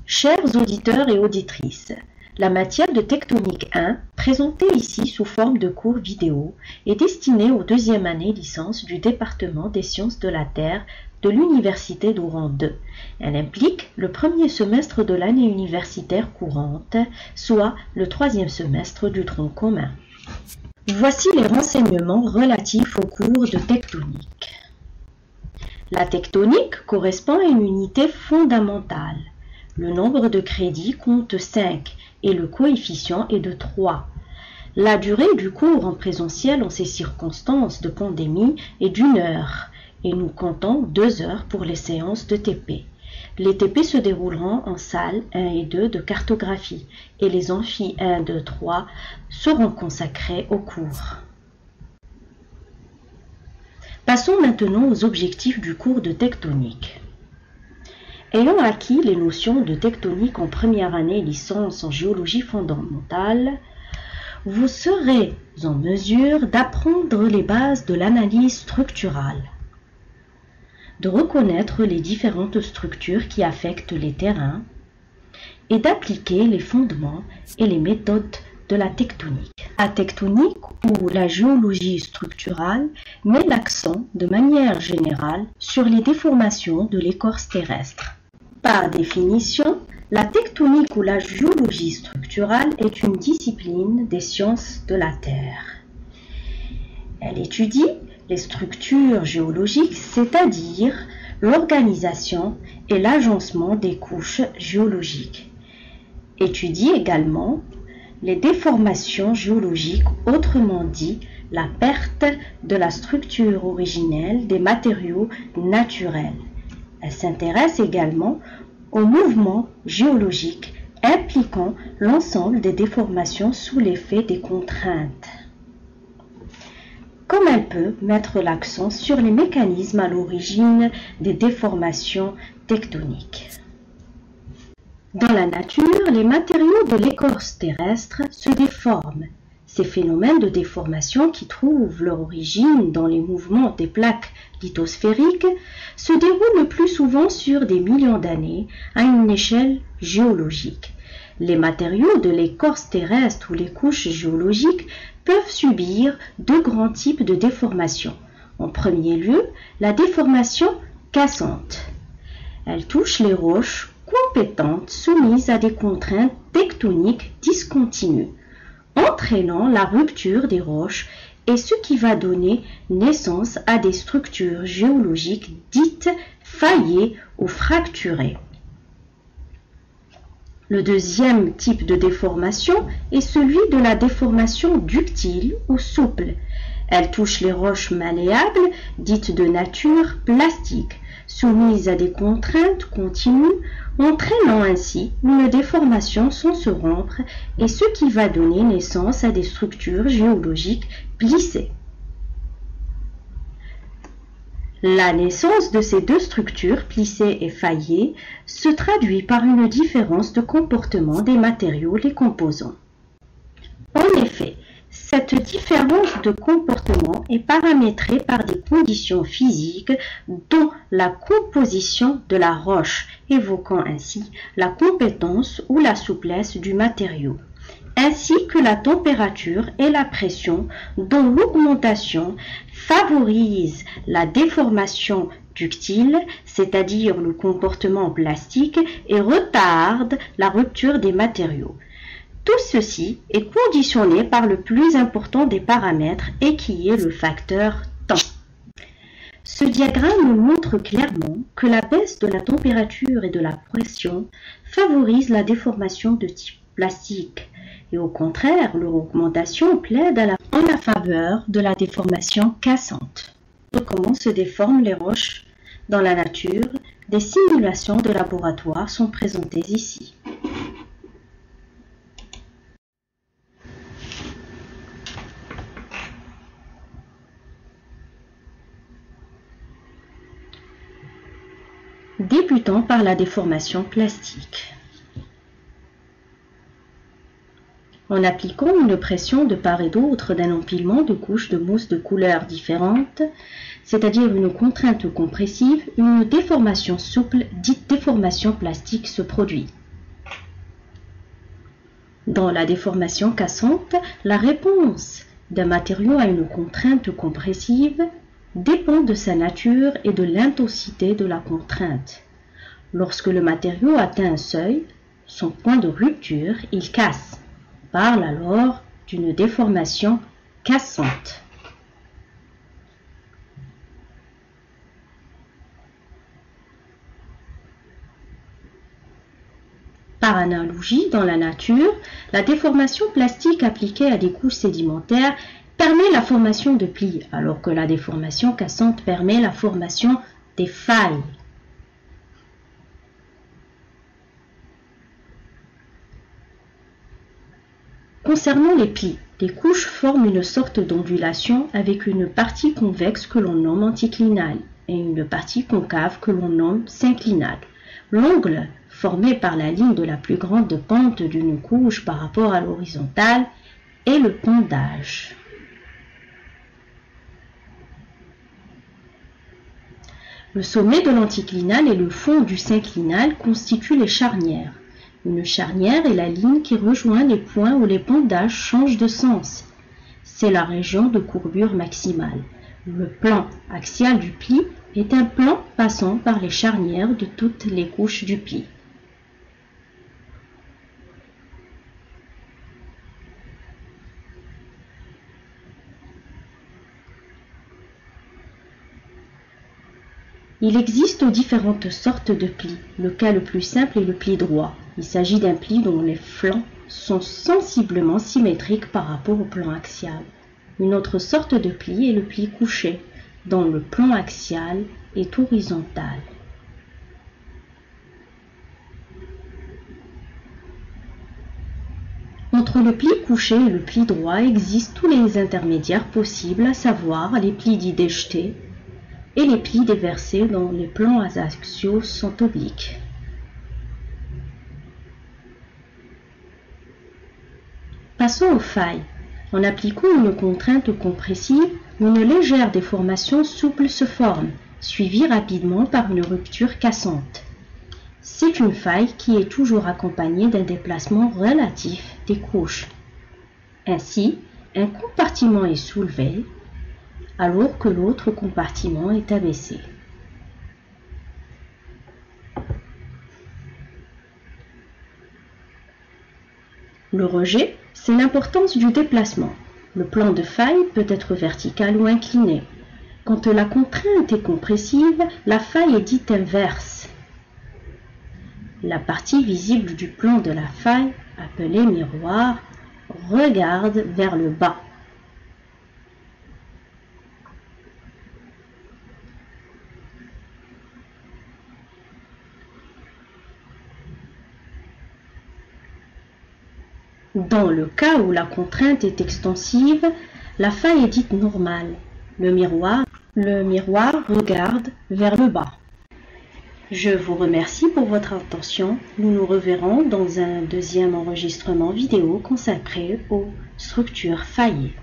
Chers auditeurs et auditrices, la matière de Tectonique 1, présentée ici sous forme de cours vidéo, est destinée aux deuxième année licence du département des sciences de la Terre de l'Université d'Oran 2. Elle implique le premier semestre de l'année universitaire courante, soit le troisième semestre du tronc commun. Voici les renseignements relatifs au cours de tectonique. La tectonique correspond à une unité fondamentale. Le nombre de crédits compte 5 et le coefficient est de 3. La durée du cours en présentiel en ces circonstances de pandémie est d'1 heure et nous comptons 2 heures pour les séances de TP. Les TP se dérouleront en salle 1 et 2 de cartographie et les amphis 1, 2, 3 seront consacrés au cours. Passons maintenant aux objectifs du cours de tectonique. Ayant acquis les notions de tectonique en première année licence en géologie fondamentale, vous serez en mesure d'apprendre les bases de l'analyse structurale, de reconnaître les différentes structures qui affectent les terrains et d'appliquer les fondements et les méthodes de la tectonique. La tectonique ou la géologie structurale met l'accent de manière générale sur les déformations de l'écorce terrestre. Par définition, la tectonique ou la géologie structurale est une discipline des sciences de la Terre. Elle étudie les structures géologiques, c'est-à-dire l'organisation et l'agencement des couches géologiques. Étudie également les déformations géologiques, autrement dit la perte de la structure originelle des matériaux naturels. Elle s'intéresse également aux mouvements géologiques impliquant l'ensemble des déformations sous l'effet des contraintes. Comme elle peut mettre l'accent sur les mécanismes à l'origine des déformations tectoniques. Dans la nature, les matériaux de l'écorce terrestre se déforment. Ces phénomènes de déformation qui trouvent leur origine dans les mouvements des plaques lithosphériques se déroulent le plus souvent sur des millions d'années à une échelle géologique. Les matériaux de l'écorce terrestre ou les couches géologiques peuvent subir deux grands types de déformation. En premier lieu, la déformation cassante. Elle touche les roches compétentes soumises à des contraintes tectoniques discontinues, entraînant la rupture des roches et ce qui va donner naissance à des structures géologiques dites faillées ou fracturées. Le deuxième type de déformation est celui de la déformation ductile ou souple. Elle touche les roches malléables, dites de nature plastique, soumises à des contraintes continues, entraînant ainsi une déformation sans se rompre et ce qui va donner naissance à des structures géologiques plissées. La naissance de ces deux structures plissées et faillées se traduit par une différence de comportement des matériaux les composant. En effet, cette différence de comportement est paramétrée par des conditions physiques dont la composition de la roche, évoquant ainsi la compétence ou la souplesse du matériau, ainsi que la température et la pression dont l'augmentation favorise la déformation ductile, c'est-à-dire le comportement plastique, et retarde la rupture des matériaux. Tout ceci est conditionné par le plus important des paramètres et qui est le facteur temps. Ce diagramme nous montre clairement que la baisse de la température et de la pression favorise la déformation de type plastique et au contraire, leur augmentation plaide en la faveur de la déformation cassante. Comment se déforment les roches dans la nature? Des simulations de laboratoire sont présentées ici. Débutons par la déformation plastique. En appliquant une pression de part et d'autre d'un empilement de couches de mousse de couleurs différentes, c'est-à-dire une contrainte compressive, une déformation souple, dite déformation plastique, se produit. Dans la déformation cassante, la réponse d'un matériau à une contrainte compressive dépend de sa nature et de l'intensité de la contrainte. Lorsque le matériau atteint un seuil, son point de rupture, il casse. On parle alors d'une déformation cassante. Par analogie, dans la nature, la déformation plastique appliquée à des couches sédimentaires permet la formation de plis, alors que la déformation cassante permet la formation des failles. Concernant les plis, les couches forment une sorte d'ondulation avec une partie convexe que l'on nomme anticlinale et une partie concave que l'on nomme synclinale. L'angle formé par la ligne de la plus grande pente d'une couche par rapport à l'horizontale est le pendage. Le sommet de l'anticlinale et le fond du synclinal constituent les charnières. Une charnière est la ligne qui rejoint les points où les pendages changent de sens. C'est la région de courbure maximale. Le plan axial du pli est un plan passant par les charnières de toutes les couches du pli. Il existe différentes sortes de plis. Le cas le plus simple est le pli droit. Il s'agit d'un pli dont les flancs sont sensiblement symétriques par rapport au plan axial. Une autre sorte de pli est le pli couché, dont le plan axial est horizontal. Entre le pli couché et le pli droit existent tous les intermédiaires possibles, à savoir les plis dits déjetés et les plis déversés dont les plans axiaux sont obliques. Passons aux failles. En appliquant une contrainte compressive, une légère déformation souple se forme, suivie rapidement par une rupture cassante. C'est une faille qui est toujours accompagnée d'un déplacement relatif des couches. Ainsi, un compartiment est soulevé, alors que l'autre compartiment est abaissé. Le rejet, c'est l'importance du déplacement. Le plan de faille peut être vertical ou incliné. Quand la contrainte est compressive, la faille est dite inverse. La partie visible du plan de la faille, appelée miroir, regarde vers le bas. Dans le cas où la contrainte est extensive, la faille est dite normale. Le miroir regarde vers le bas. Je vous remercie pour votre attention. Nous nous reverrons dans un deuxième enregistrement vidéo consacré aux structures faillées.